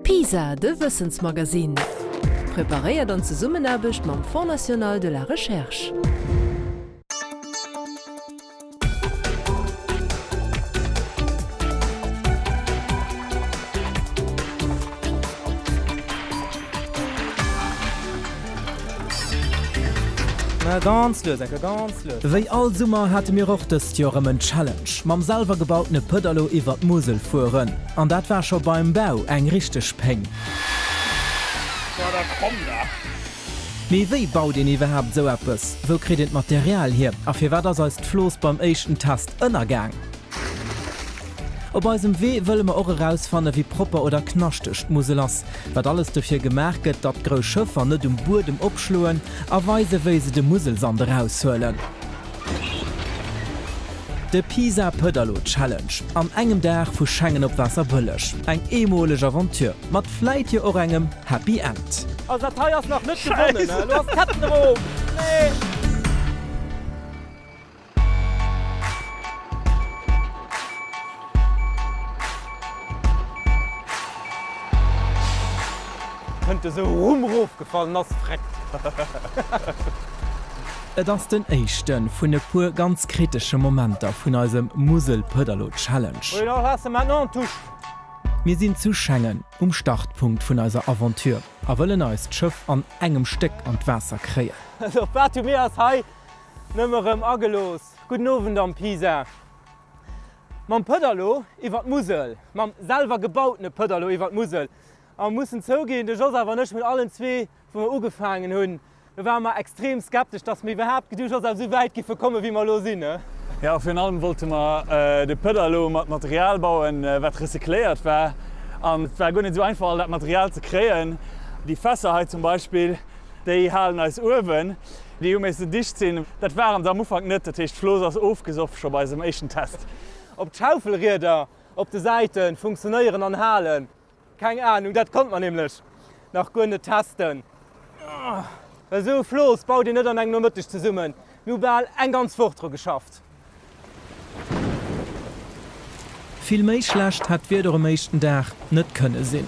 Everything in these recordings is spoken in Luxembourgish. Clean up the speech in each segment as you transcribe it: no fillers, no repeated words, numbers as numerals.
PISA, de Wissensmagazin. Präparéiert an ze Summenabecht mam Fonds National de la Recherche. Ganz los. Wéi all Summer hat mir och des Joremmen Challenge. Mam selver gebautne Pëderlo iwwer d Musel fuhren. An dat war scho beim Bau eng richteg Peng. Mei wéi baut den iwwerhab so appes? Wo kredet Material hier? A fir wat als Floss beim échten Tast ënnergang. Op eisem Wee wëlle ma och herausfanne wie proper oder knaschtech Musel ass, wat alles dofir gemerket, dat grous Schëffer net Burdem opschluen, a weise wéi se de Muselsand raushhöllen. De PISA Pëderlo Challenge an engem Dach vu Schengen op Wasser bëllech. Eng emolege Aventur, mat Fleit je or engem Happy End. Also dat Teiers noch net gewonnen, ne? Du hast Katten rum. Nee. Könnte so Rumruf gefallen ass freckt. Et ass den échten vun e puer ganz kritische Momenter vun eusem Musel Pëderlo Challenge. Mir sinn zu Schengen Startpunkt vun eiser Aventur, a wëllen eis d'Schëff an engem Steck an d'Wasser kreier. wat du mir as hei nëmmerem agelos. Guten Abend am PISA. Mam Pëderlo iwwer Musel, mam selver gebautene Pëderlo iwwer Musel. Am mussssen zougin, de Jos awer nech mit allen zwee vum ugefangen hunn. Da war ma extrem skeptisch, dats mir überhaupt gedurch ass so weit gi verkomme wie mal lo sinn. Ja, auf allem wollte man de Pëderlo mat Material bauen, wat recykleiert war. Und es war gar nicht so einfach, das Material zu kreieren. Die Fässer zum Beispiel, die halen als Ofen, die müssen dicht sind. Das waren am Anfang nicht, das heißt, Floß ist aufgesoffen schon bei diesem ersten Test. Ob die Schaufelräder, ob die Seiten funktionieren und halten, keine Ahnung, das konnte man nämlich nach guten Testen. So Floß baut ihr nicht an einem nur mittig zusammen. Wir haben ein ganz Vortrag geschafft. Viel méi schlecht hat wir am meisten Dach net könne sinn.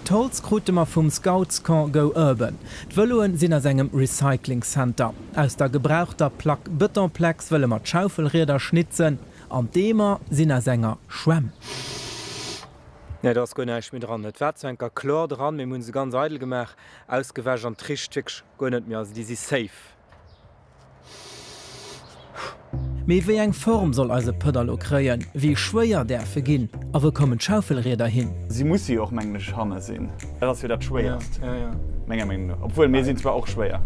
Tolzkrute ma vum Scoutscamp Go Urban. D'Wëlloen sinn as engem Recyclingcenter. Aus der gebrauchter Plack Betonplex wëlle mat Schaufelräder schnitzen, an demer sinn as enger Schwemm. Ja, das gonnech mit dran. Et wär enker Chlor dran, mir hunn se ganz eitel gemach, ausgewäsch an Trichstück gonnet mir, die si safe. Mei wéi eng Form soll also Pëderlo kreien, wie schwéier der verginn, awer kommen Schaufelräder hin. Sie muss sie auch mänglisch Hanne sehen. Das wird das schwerst. Ja. Menge. Obwohl, wir sind zwar auch schwer.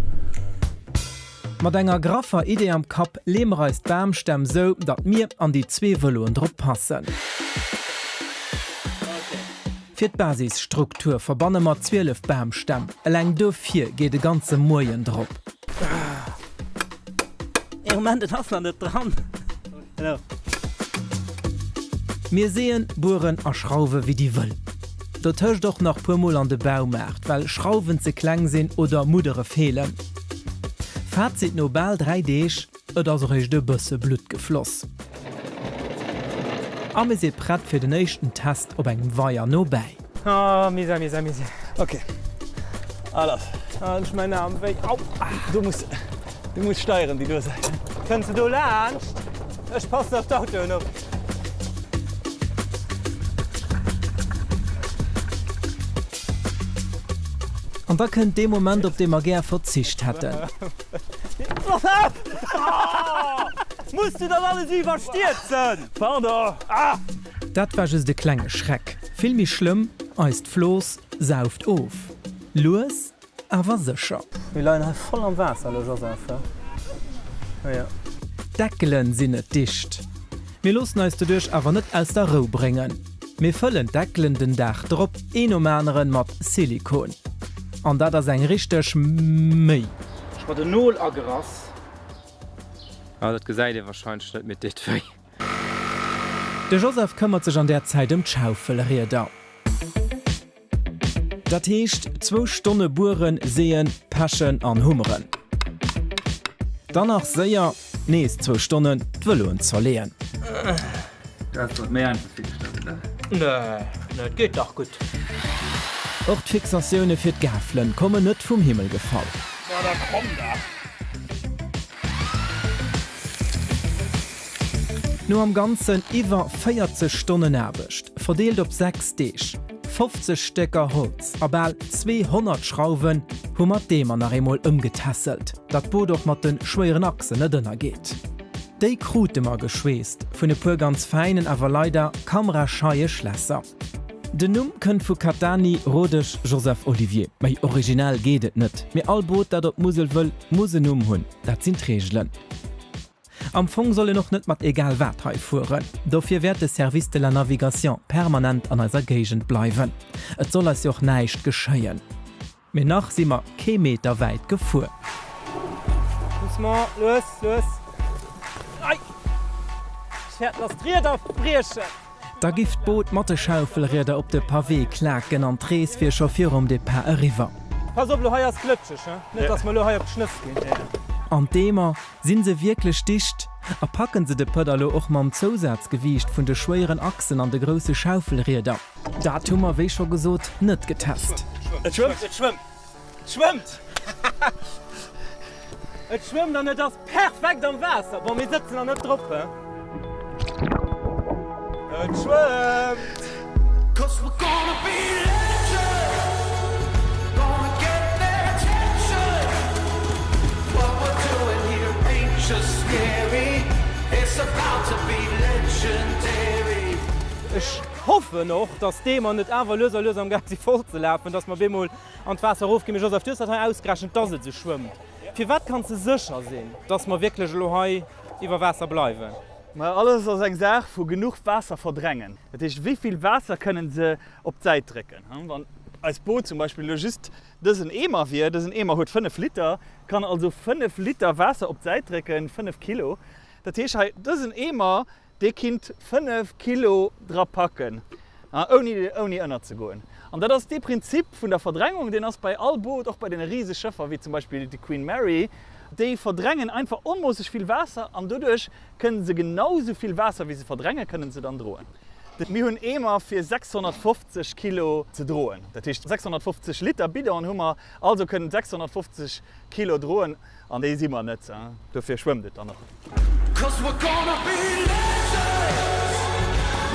Mat enger graffer Idee am Kap leemreist Bärmstämm so, dat mir an die zwee Wëlloen drop passen. Fir d' Basisstruktur verbanne mat 12 Bärmstämm. Eleng do 4 geht de ganze Moien drop. Moment, das hast du nicht dran. Hello. Mir sehen Buren a Schrauwe wie die wëll. Dat höcht doch nach pumol an de Baumärt, weil Schrauwen ze klang sinn oder Mudere fehlen. Fazit Nobel 3Dch oder so rech de bësse Blut gefloss. Ame se pratt fir den nächsten Test op engem Weier nobei. Misa. Okay. Alles. Ich meine Arme weg. Au. Du musst steuern, die du sagst. Kannst du lernen? Ich passe auf das Auto noch. Und da könnt dem Moment, op dem er gern verzicht hätten. Musst du das alles überstürzen? Pardon! Dat war just de klenge Schreck. Filmi schlimm, eist Floß, sauft auf. Louis, aber sicher. Wir leiden halt voll am Wasser, Joseph. Ja. Deckelen sind nicht dicht. Wir lassen uns dadurch aber nicht aus der Ruhe bringen. Wir füllen Deckelen den Dach drauf, einen mit Silikon. Und das ist ein richtig Mei. Ich war den Null agras. Ja, das gesagt ihr wahrscheinlich nicht mit dit frei. Der Joseph kümmert sich an der Zeit um die Schaufelräder. Das heißt, 2 Stunden Buren, Sehen, Paschen und Hummern. Danach sehr, nächst 2 Stunden, die Wëlloen zerlehen. Das wird mehr einfach viel gestellt. Ne, geht doch gut. Auch die Fixationen für die Gaffeln kommen nicht vom Himmel gefallen. Ja, da kommt da. Nur am ganzen iwwer 40 Stunden erbecht, verdeelt op 6 Deeg, 50 Stecker Holz, abel 200 Schrauben, hu mat dem an nach emol ëmgetesselt, dat bo doch mat den schweren Achsen net dënner geht. Déi krute mar geschweest, vun e puer ganz feinen awer leider kamerascheie Schlässer. Den Numm kënnt vu Katani Rodech Joseph Olivier. Mei original gehtet net. Mir all Boot, dat op Musel wëll, musse Numm hunn, dat sinn Regeln. Am Fong solle noch net mat egal Werthei fuhren. Dofir werd de Service de la Navigation permanent an eiser Gegent bleiwen. Et soll es joch neicht geschéien. Mir nach simmer Kilometer weit gefu. Los. Ei! Ich werd lastriert auf Brische. Da gift Boot Mattschaufelräder op de Pavé klagen an Trees fir Chauffeur de Per River. Pass op, du heiers glitschig, net dass man heuer geschnüft gehen. An Demer sinn se wirklich dicht, packen se de Pëderlo och mam Zusatzgewicht vun de schweren Achsen an de grosse Schaufelräder. Dat hummer wéi schon gesot net getest. Es schwimmt. Es schwimmt dann das perfekt am Wasser, wo wir sitzen an der Truppe. Es schwimmt. 'Cause we're gonna be legends, gonna get their attention. What we're doing here ain't just scary, it's about to be legendary. Ich hoffe noch, dass dem man nicht einfach löser am Gang voll zu laufen, dass man bemol an das Wasser raufgehen, ich auf das ausgerechnet, dass es schwimmt. Für was kannst du sicher sein, dass man wirklich über Wasser bleiben? Maar alles als eng Saach vu genug Wasser verdrängen. Het is wieviel Wasser können se op Zeit trecken. Als Boot zum Beispiel just ein Emer wie, das ein Emer hat 5 Liter, kann also 5 Liter Wasser op Zeit trecken, 5 Kilo. Das heißt, das ein Emer, der Kind 5 Kilo drauf packen, ohne ändern zu gehen. Und das ist das Prinzip von der Verdrängung, den es bei all Boot, auch bei den riesigen Schiffen, wie zum Beispiel die Queen Mary, die verdrängen einfach unmäßig viel Wasser und dadurch können sie genauso viel Wasser, wie sie verdrängen, können sie dann drohen. Wir haben immer für 650 Kilo zu drohen. Das heißt 650 Liter Bidon haben wir, also können 650 Kilo drohen und die sehen wir nicht. Dafür schwimmt es dann noch. 'Cause we're gonna be legends,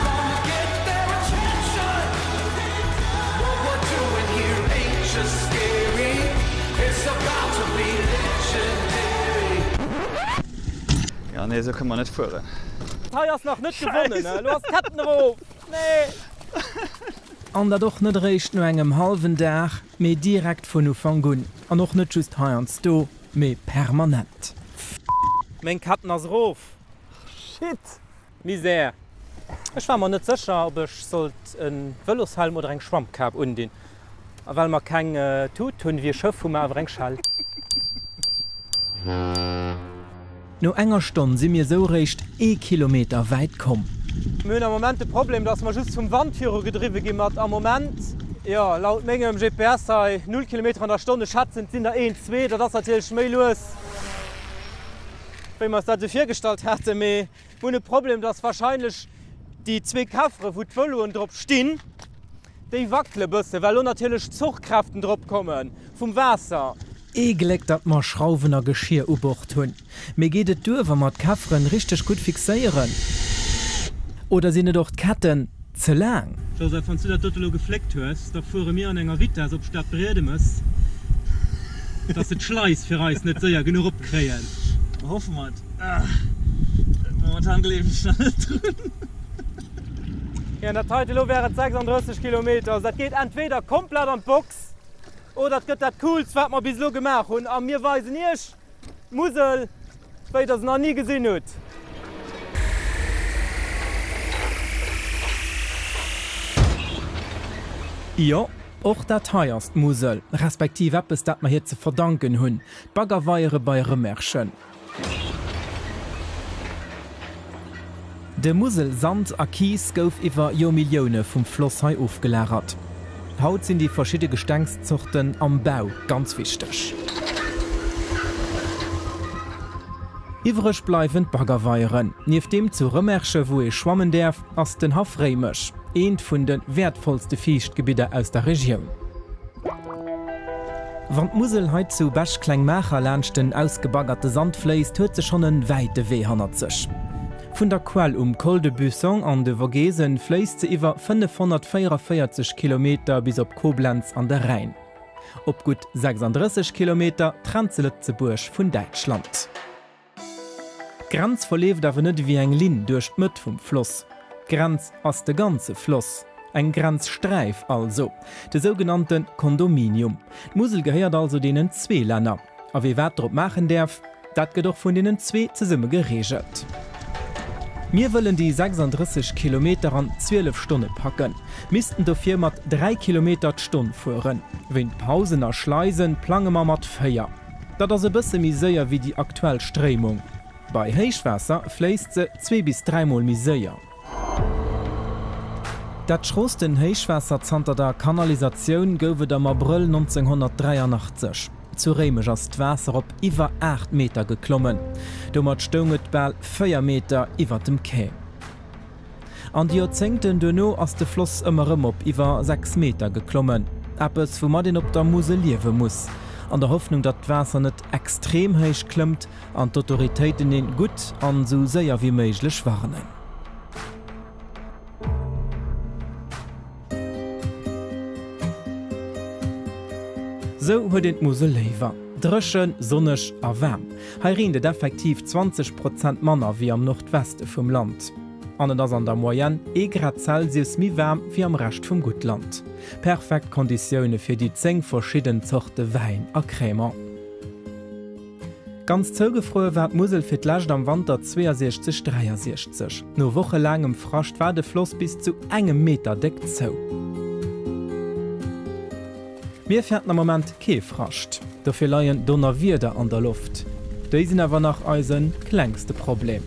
gonna get their attention. What we're doing here ain't just scary, it's about to be legendary. Ja, nee, so kann man nicht fahren. Du hast noch nicht gewonnen, ne? Du hast Kettenruf. Nee. An der doch net recht no engem halfen Dach méi direkt vun Ufangun an noch net just heierns do méi permanent. Mein Katten aus Ruf. Shit! Misère. Ich war mir nicht sicher, ob ich einen Velosalm oder einen Schwammkap undin. Weil wir kein tut, tun wir Schiff, wo wir auf einen Schall. No enger Stunde si mir so recht 1 Kilometer weit kom. Wir haben im Moment das Problem, dass wir just zum Wandführer gedrieben gehen. Am Moment, ja, laut meinem GPS 0 km/h schätzen sind da 1, 2, das ist natürlich mehr los. Wenn man es dazu vorgestellt hätte, aber ohne Problem, dass wahrscheinlich die 2 Kaffre, wo die Völle drauf stehen, die wackeln ein bisschen, weil natürlich Zugkräfte drauf kommen vom Wasser. Egelegt dat mar schrauwener Geschirr ubocht hunn. Me gehtet duwer mat Kaffren richtig gut fixieren. Oder sinne doch Katten ze lang. Joseph, wenn du das Totalo gefleckt hast, da fuhren wir an einer Witte, als ob Stadt reden muss. Dass das Schleiß für uns nicht so ja genug abkriegen. Hoffen wir. Momentan leben wir schnell drin. Ja, in der Totalo wäre 36 Kilometer. Das geht entweder komplett an die Box, oder das geht das Coolste, was wir bislang gemacht haben. Und wir wissen nicht, Musel, weil das noch nie gesehen hat. Ja, och dat heierst Musel, respektiv Appes dat ma hier ze verdanken hunn. Baggerweiere bei Remerschen. De Musel Sand a Kies gouf iwwer Jo Millioune vum Flosshai aufgelärert. Haut sinn die verschiedene Gestankszuchten am Bau ganz wichtig. Iwrech bleiwen Baggerweieren, nief dem zu Rëmmersche, wo e schwammen derf, ass den Hafrémech, eent vun den wertvollste Fiichtgebieter aus der Region. Wann Musel heit zu Bechklengmacher lernchten ausgebaggerte Sand fleist, huet ze schon en weite Wee hannert sech. Vun der Quell Col de Busson an de Vogesen fleist ze iwwer 544 km bis op Koblenz an der Rhein. Op gut 36 km trennt ze Lützeburg vun Deutschland. Grenz verleeft awer net wie eng Lin duerch d'Mëtt vum Floss. Grenz ass de ganze Floss. Eng Grenzstreif also, de sogenannten Kondominium. Musel gehäiert also denen 2 Länner. A wie wat drop machen derf, dat get doch vun denen 2 ze Summe geregelt. Mir wollen die 36 km an 12 Stunden packen, missten dofir mat 3 km Stunde fuhren. Wenn Pausen a Schleisen plange ma mat Feier. Dat as e bësse miséier wie die aktuell Stremung. Bei Heichwasser fleist se 2 bis 3 Mal miséier. Dat schrosten Heichwasser zanter der Kanalisatioun goufet am April 1983. Zu Remech ass d'Wasser op iwwer 8 Meter geklommen. Do mat stonget bal 4 Meter iwwer dem Kä. An die Jozengten duno ass de Floss ëmmerëm op iwwer 6 Meter geklommen. Appes wo mat den op der Muse liewe muss. An der Hoffnung, dat d'Wasser net extrem héich klëmmt, an d'Autoritéiten en gut an so séier wie méiglech warnen. So huet den Muse léiwer. Drëschen, sonnech a wärm. Heirindet effektiv 20% Manner wie am Nordweste vum Land. Annen ass an der Moyenne 1 Grad Celsius mi wärm wie am Recht vum Gutland. Perfekt Konditionioune fir die 10 verschieden Zochte Wein a Krämer. Ganz zougefroe wär Musel fir d'Lächt am Wander 62-63. No woche langem Frascht war de Floss bis zu 1 Meter deckt zou. Mir fährt am Moment kee frascht. Dofir leien donner Wierde an der Luft. Dei sinn awer nach Eisen kklengste Problem.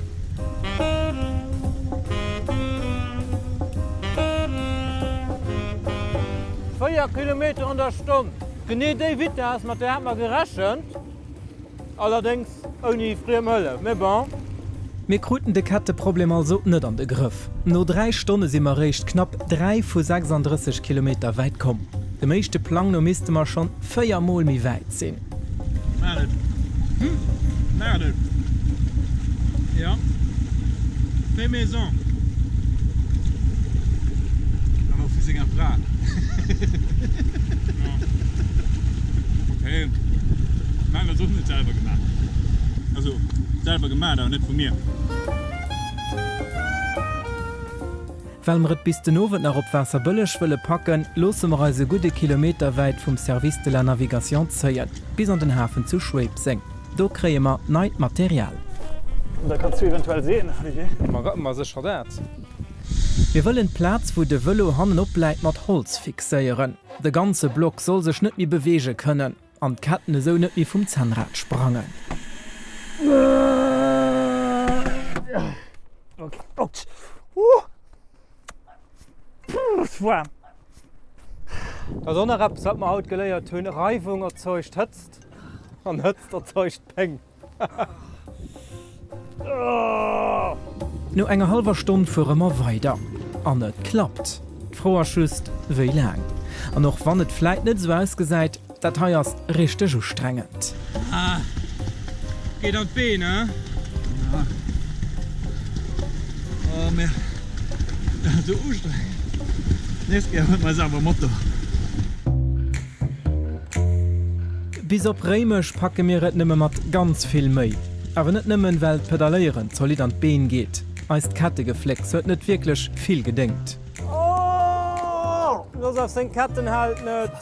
Kilometer an der Stunde. Genné déi Witte ass mat der Hämmer gerächen, allerdings oni frie Mëlle. Me bon. Mir kruten de Katteproblem also net an de Griff. No 3 Stunden si mar recht knapp 3 vu 36 km weit kom. De meeschte Plan no miste mar schon 4 Mal mi weit sinn. Ja. Fais maison. Alors fais un plat. Okay. Nein, das ist nicht selber gemacht. Also selber gemacht, aber nicht von mir. Weil wir bis den Abend nach Wasser bëllech wëlle packen, losen wir also gute Kilometer weit vom Service de la Navigation zählen, bis an den Hafen zu Schwebsing. Da kriegen wir neues Material. Und da kannst du eventuell sehen, Olivier. Ma sicher dat. Wir wollen Platz, wo de Velo hannen opleit mat Holz fixéieren. De ganze Block soll sech net mi bewege können, an Katten so net wie vum Zahnrad sprangen. Okay. Warm. Der Sonnerrapp hat man haut geléiert hunn Reifung erzeugt hëtzt an hëtzt erzeugt Peng. No enger halber Stunde fuhr immer weiter. An net klappt. Froher Schüst wéi lang. An noch wann et fleit net so ausgesäit, dat heiers richtig so strengend. Ah. Geht auf B, ne? Ja. Oh, mir. So anstrengend. Nächstes Jahr wird man selber Motto. Bis op Remech packe mir et nimme mat ganz viel méi. Aber net nimmen weil Pedaléieren solid an Been geht. Als Katte geflex huet net wirklich viel gedenkt. Oh! Los auf den Katten halt net.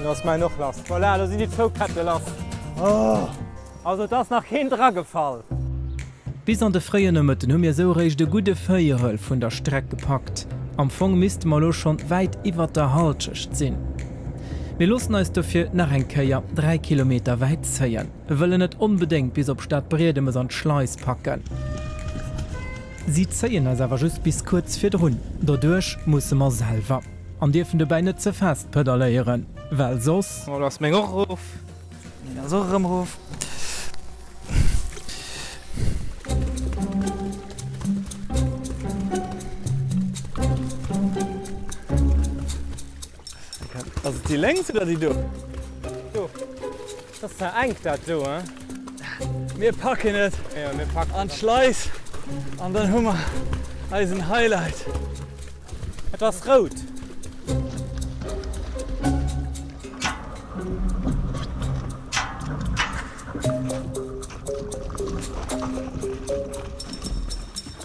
Lass mal noch lassen. Voilà, da sind die 2 Katte lassen. Oh! Also das nach hinten gefallen. Bis an de freie Nëmmeten hun mir so reich de gute Féierhëll vun der Streck gepackt. Am Fong mist malo schon weit iwwer der Halschecht sinn. Wir losen als dafür nach enkeier 3 Kilometer weit zeien. Wir wollen net unbedingt bis op Stadt Bredemes an Schleis packen. Sie zeien als aber just bis kurz fir run. Dadurch muss man selber. An dürfen de Beine zu fest pedaléieren. Weil sos... Oh, lass mich auch auf. Ja, so rumruf. Also die längste oder die du? Das ist eng dat so, hein? Wir packen es Ja, wir packen an Schleiß und dann haben wir ein Highlight. etwas rot.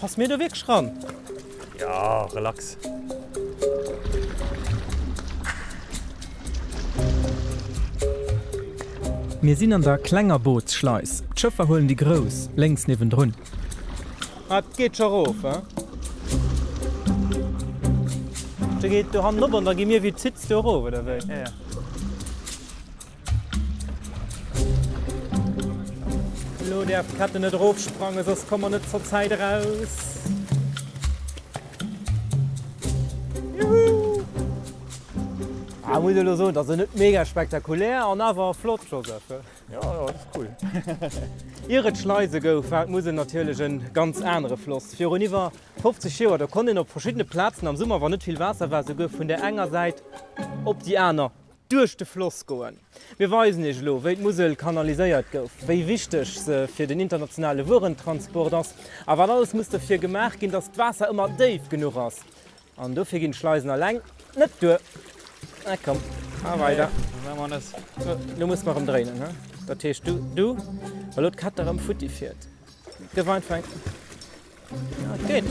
Pass mir da wirklich ran. Ja, relax. Wir sind an der klenger Bootsschleis. Schiffer holen die groß, längs neben drun. Das geht schon rauf, hein? Da geht du Hand runter und dann geh mir wie sitzt du rauf, oder wie? Ja. Hallo, der Kette nicht draufsprangen, sonst kommen wir nicht zur Zeit raus. Juhu! Ah, muss ich so, das ist nicht mega spektakulär, aber flott schon. Ja, das ist cool. Ihre Schleuse gouf muss natürlich ein ganz andere Fluss. Für über 50 Jahre, da konnten auf verschiedene Plätzen am Sommer war nicht viel Wasser, weil sie von der enger Seite ob die einer durch den Fluss gehen. Wir wissen nicht, wie die Mosel kanalisiert gouf, wie wichtig sie für den internationalen Warentransport ist. Aber alles muss dafür gemacht gehen, dass das Wasser immer tief genug ist. Und dafür gehen Schleusen allein nicht durch. Na komm, weiter. Wenn man das. So, du musst mal umdrehen, ne? Da tätst du, weil du Kater am Futti fährt. Geweint fängt. Ja, geht. Ja.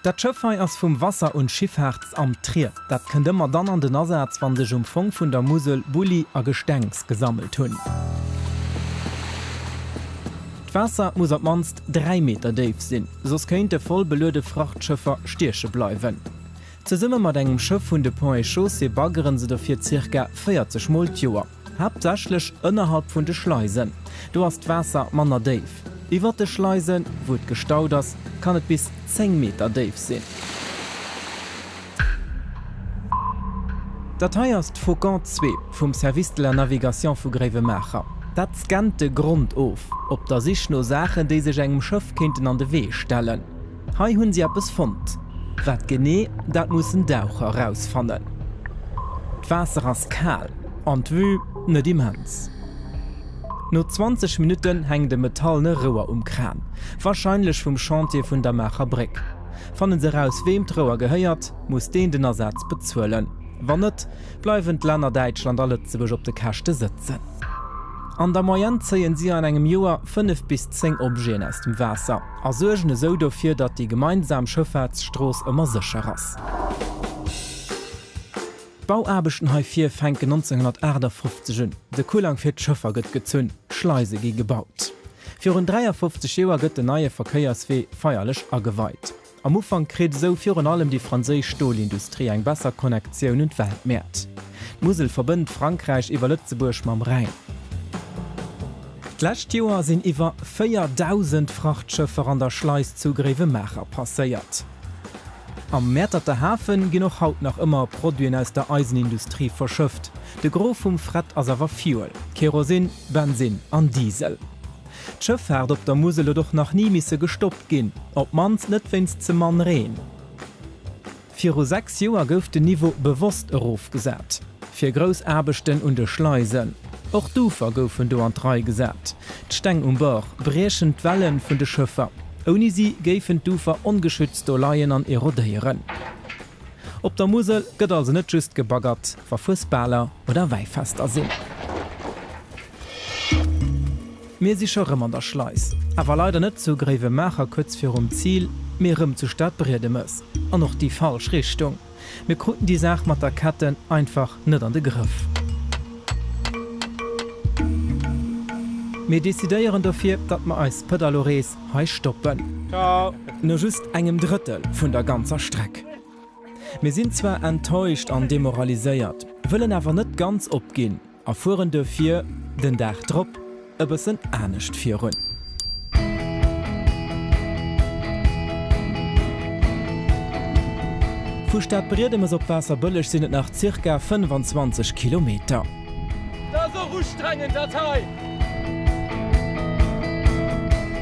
Dat Schëffer ass vum Wasser und Schiffherz am Trier. Dat kën immer dann an den Ersatz wann sech Fong vun der Musel, Bulli a Gestengs gesammelt hunn. D'Wasser muss op manst 3 Meter deif sinn, sos kéint de voll belöde Frachtschëffer Stiersche bleiwen. Ze summe mat engem Schëff vun de Pont Chaussee baggeren se dofir ca. 40 Moltjoer. Hauptsächlich ënnerhalb vun de Schleisen. Du hast d'Wasser manner deif. Iwer de Schleisen, wo d gestaut ass, kann et bis 10 Meter deif sinn. Datei ist Faucon 2 vum Service de la Navigation vu Grevemecher. Dat scannt de Grund auf, ob da sich no Sachen déi sech engem Schëff kindnten an de Wee stellen. Hei hunn sie appes fond. Wat genee, dat mussssen Daucher rausfannen. D'Wasser ass kahl, an d'Wu net immens. No 20 Minuten heng de metallne Roer Kran, wahrscheinlich vum Chantier vun der Macherbrick. Fannen se raus wem d'Roer geheiert, muss den Ersatz bezuelen. Wann net, bleiwen d'Länner Deitschland alle zewech op de Kächte sitzen. An der Moyen zeien sie an engem Joer 5 bis 10 Objekte aus dem Wasser, a sorgen so dafür, dat die gemeinsame Schifffahrtsstross immer sicher ass. Bauarbeiten H4 fängt 1958 an. De Kulang fir d'Schëffer gëtt gezünn, Schleise gi gebaut. Für rund 53 Joer gëtt de neue Verkehrswee feierlich ageweiht. Am Ufang kriet so für allem die französische Stahlindustrie eng besser Konnektion und Weltmärt. Musel verbindt Frankreich iwwer Lützeburg mam Rhein. D'lächt Joer sinn iwwer 4.000 Frachtschëffer an der Schleis zu Grevemecher passéiert. Am Mäterter Hafen gin noch haut nach immer Produen aus der Eisenindustrie verschëft. De Grof vum Fret as awer Fuel, Kerosin, Benzin an Diesel. D'Schëffherd op der Musel doch nach nie misse gestoppt ginn, op mans net wennst ze man reen. 6 Joer gouf de Niveau bewusst erof gesät. Fir Grousarbechten und de Schleisen. Och d'Ufer goufen do an 3 gesät. D'Steng Bord, breechend Wellen vun de Schëffer. Oni sie géifen d'Ufer ongeschützt do Laien an erodéieren. Op der Musel gëtt also net just gebaggert, war Fußballer oder Weihfester sinn. Mir si schon rëmmer der Schleis. Awer leider net zu Grevemecher kurz fir Ziel, mirëm zu Stadt brede muss. An noch die falsch Richtung. Mir kruten die Sach mat der Ketten einfach net an de Griff. Wir desideieren dafür, dat ma als Pedalores hei stoppen. Ciao. Nur just engem Drittel vun der ganzer Streck. Wir sind zwar enttäuscht an demoralisiert, wollen aber net ganz opgehen, erfuhren dafür den Dach drop, aber sind ernst führen. Vu Stadt Bredemes op Wasserbëllech sinnet nach ca. 25 Kilometer. Da so ruhstrengen Datei.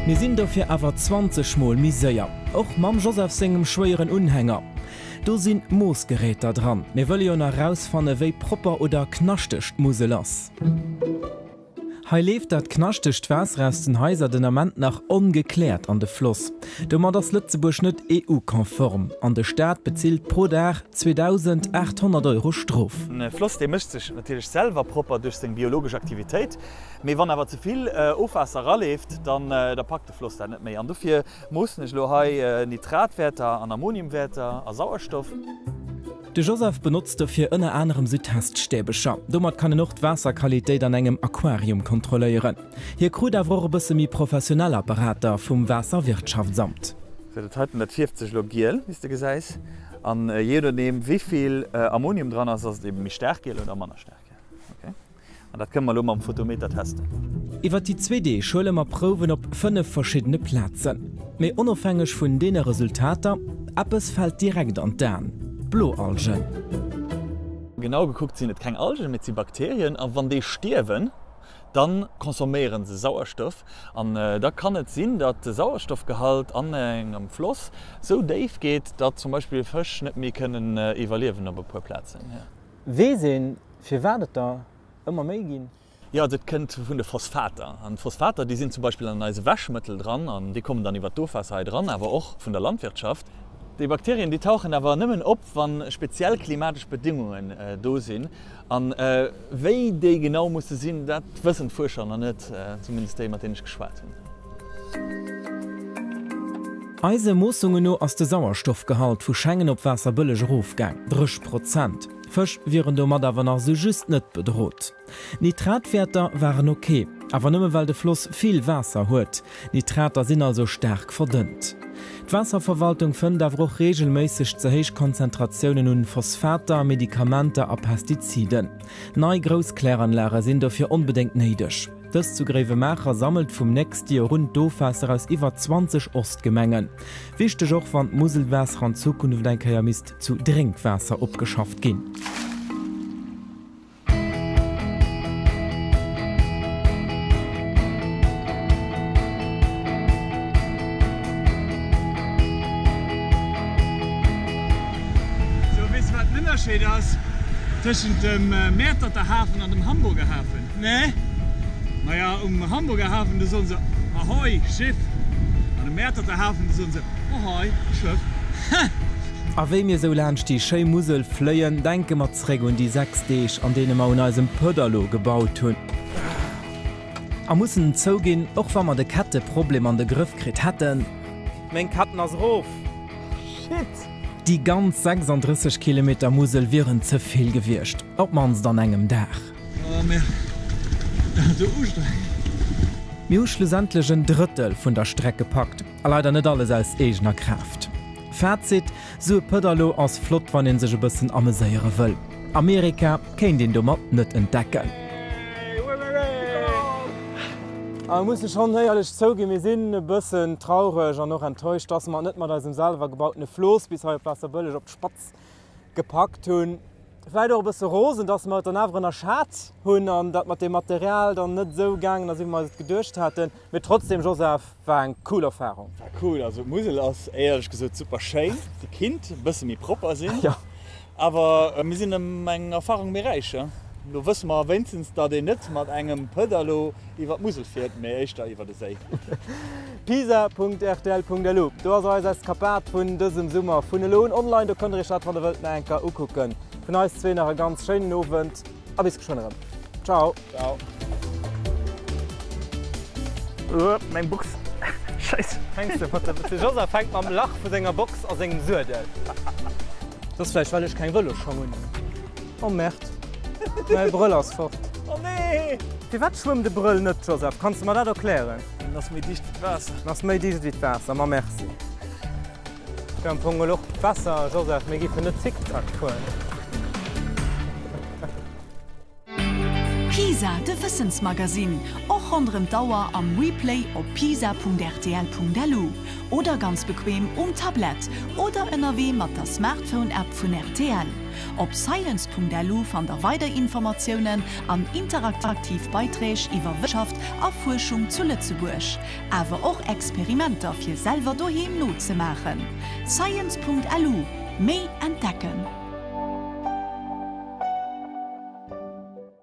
Wir sind dafür aber 20 Mal miséier. Auch Mam Joseph singem schweren Unhänger. Da sind Moosgeräte dran. Wir wollen ja noch herausfinden, wie proper oder knascht Muse lass. Hei lebt dat knascht Wasser aus den Häusern den Amment nach ungeklärt an de Fluss. Da man das Lützeburg nicht EU-konform. An der Staat bezielt pro Tag 2.800 € Strof. Ein Fluss der mischt sich natürlich selber proper durch seine biologische Aktivität. Aber wenn aber zu viel Aufwasser ranläuft, dann da packt der Fluss dann nicht mehr. Und dafür müssen wir Nitratwerte, Ammoniumwerte, Sauerstoff. De Joseph benutzt dafür unter anderem Südteststäbescher. Damit kann er noch die Wasserqualität an einem Aquarium kontrollieren. Hier kriegt er auch ein bisschen mehr professioneller Berater vom Wasserwirtschaftsamt. Das hat 150 Logiel, wie du gesagt hast. Und jeder nimmt, wie viel Ammonium dran ist, das eben mit Stärke oder mit Stärke. Okay? Und das können wir mit dem Photometer testen. Über die 2D schulen wir Proben auf 5 verschiedene Plätzen. Aber unabhängig von den Resultaten, etwas fällt direkt an den. Blualgen. Genau geguckt sind keine Algen, mit den Bakterien, aber wenn die sterben, dann konsumieren sie Sauerstoff. Und da kann es sein, dass der Sauerstoffgehalt an einem Fluss so tief geht, dass zum Beispiel Fische nicht mehr können, evaluieren auf ein paar Plätzen. Ja. Wie sehen, für werdet da immer mehr gehen? Ja, das kennt von den Phosphaten. Und Phosphaten, die sind zum Beispiel an unsere Waschmittel dran, und die kommen dann über die Wasser dran, aber auch von der Landwirtschaft. Die Bakterien die tauchen aber nicht mehr auf, wenn speziell klimatische Bedingungen da sind. Und wie die genau müssen sein, das wissen Forscher noch nicht, zumindest die, mit denen ich geschwätzt habe. Eise Mossungen nur aus der Sauerstoffgehalt vu Schengen op Wasserbëllech Rofgang 30%. Fisch wären dommer awer nach so just net bedroht. Nitratwerter waren okay, aber nëmme weil de Fluss viel Wasser huet. Nitrater sind also stark verdünnt. Die Wasserverwaltung fënnt awer auch regelmäßig zu hohe Konzentrationen und Phosphater, Medikamente und Pestiziden. Neue Grosskläranlagen sind dafür unbedingt neidisch. Das Zugreifemacher sammelt vom nächsten Jahr rund Doofwasser aus über 20 Ostgemengen. Wichtig auch, wenn Muselwasser in Zukunft zu Trinkwasser abgeschafft gehen. Das zwischen dem Meertatter Hafen und dem Hamburger Hafen. Ne? Naja, Hamburger Hafen ist unser Ahoi, Schiff. Und dem Meertatter Hafen ist unser Ahoi, Schiff. A wéi mir so lerncht die Schei Musel flëien, denke mat zräg und die 6 Deeg, an dee ma un eisem Pëderlo gebaut hunn. A mussssen zou ginn, och wann man de Katte Problem an de Griff krit hätten. Mein Katten aus Rof. Shit. Die ganz 36 Kilometer Musel wären zuviel gewircht, ob mans dann engem Dach. Mir schlussendlich ein Drittel von der Strecke packt, leider nicht alles als eigener Kraft. Fazit, so Pëderlo als Flott, wann in sich ein bisschen amüsieren will. Amerika kann den Dummer nicht entdecken. Muss schon ehrlich zugeben, wir sind ein bisschen traurig und noch enttäuscht, dass wir nicht mal aus dem selber gebauten Floß bis heute Wasserbüllech auf die Spatz gepackt haben. Vielleicht auch ein bisschen rosen, dass wir dann einfach einen Schatz haben und dass wir dem Material dann nicht so gegangen, als wir es gedacht hatten. Aber trotzdem, Joseph, war eine coole Erfahrung. Ja, cool, also Musel ist ehrlich gesagt super schön. Die Kinder ein bisschen mehr proper sind. Ja. Aber wir sind in meiner Erfahrung mehr reich. Ja? Du wissen wir wenigstens, dass die nicht mit einem Pëderlo über die Musel fährt, mehr ist da über die See. pisa.rtl.lu. Du hast uns als Kapat von diesem Sommer von der Lohn online, da könnt ihr euch von der Welt angucken. Von uns zwei noch einen ganz schönen Abend. Bis geschwinder. Ciao. Ciao. Mein Box. Scheiße. Fängst du? Joseph fängt mal am Lach von seiner Box aus seinem Sürdel. Das ist vielleicht, weil ich kein Willow schon habe. Oh, merkt. Mein Brille ist fort. Oh nee! Wie weit schwimmt die Brille nicht, Joseph? Kannst du mir das erklären? Das ist mir dicht wie Wasser. Das ist mir dicht wie Wasser, aber merci. Ich habe ein Loch Wasser, Joseph, wir geben nicht Zickzack tun. PISA, de Wissensmagasin, auch anderem Dauer am Replay op pisa.rtl.delu oder ganz bequem Tablet oder NRW mat der Smartphone-App vun RTL. Op science.delu fan der Weiterinformationen an interaktiv Beiträge iwwer Wirtschaft a Forschung zu Lützeburg, awer auch Experimenter fir selber daheim not zu machen. Science.lu, mehr entdecken.